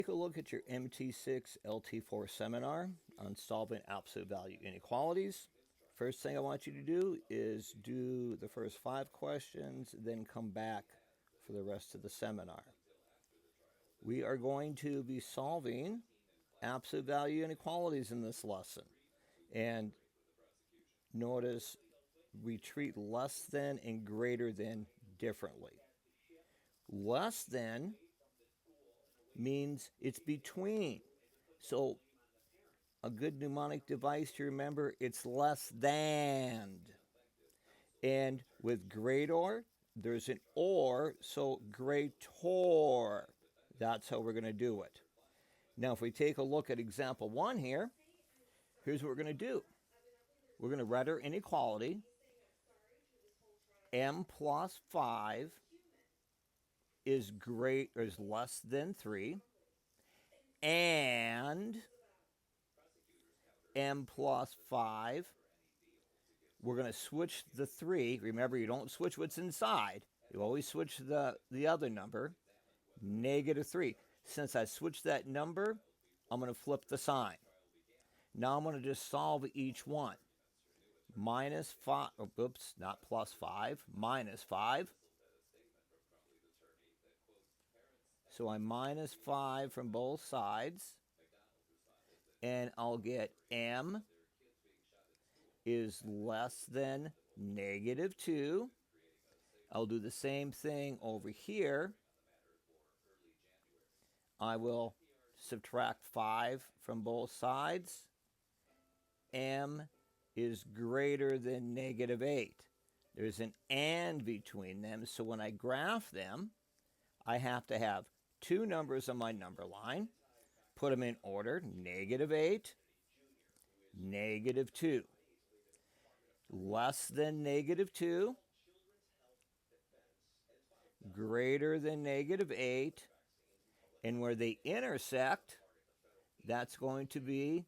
Take a look at your MT6 LT4 seminar on solving absolute value inequalities. First thing I want you to do is do the first 5 questions, then come back for the rest of the seminar. We are going to be solving absolute value inequalities in this lesson. And notice we treat less than and greater than differently. Less than means it's between. So a good mnemonic device to remember, it's less than. And with greater, there's an or, so greater. That's how we're going to do it. Now, if we take a look at example 1 here, here's what we're going to do. We're going to write our inequality. M plus 5 is less than 3. And M plus 5, we're going to switch the 3. Remember, you don't switch what's inside. You always switch the other number, negative 3. Since I switched that number, I'm going to flip the sign. Now I'm going to just solve each one. Minus 5, oops, not plus 5, minus 5. So I minus 5 from both sides. And I'll get M is less than negative 2. I'll do the same thing over here. I will subtract 5 from both sides. M is greater than negative 8. There's an and between them, so when I graph them, I have to have 2 numbers on my number line, put them in order, negative 8, negative 2. Less than negative 2, greater than negative 8, and where they intersect, that's going to be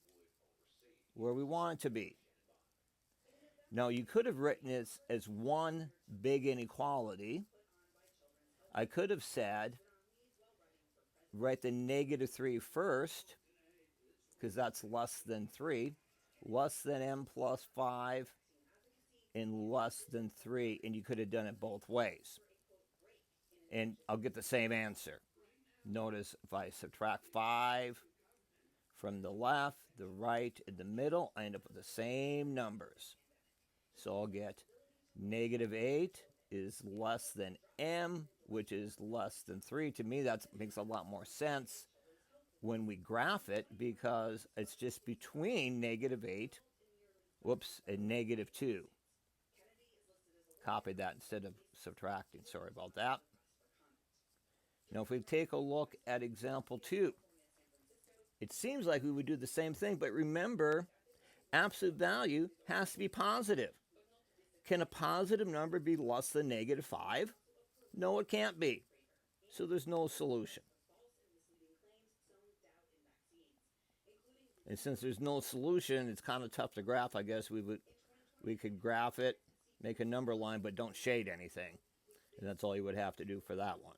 where we want it to be. Now, you could have written this as one big inequality. I could have said, write the negative 3 first, because that's less than 3, less than M plus 5, and less than 3, and you could have done it both ways. And I'll get the same answer. Notice if I subtract 5 from the left, the right, and the middle, I end up with the same numbers. So I'll get negative 8 is less than M, which is less than 3. To me, that makes a lot more sense when we graph it, because it's just between negative 8, and negative 2. Copy that instead of subtracting. Sorry about that. Now, if we take a look at example 2, it seems like we would do the same thing, but remember, absolute value has to be positive. Can a positive number be less than negative 5? No, it can't be. So there's no solution. And since there's no solution, it's kind of tough to graph. I guess we could graph it, make a number line, but don't shade anything. And that's all you would have to do for that one.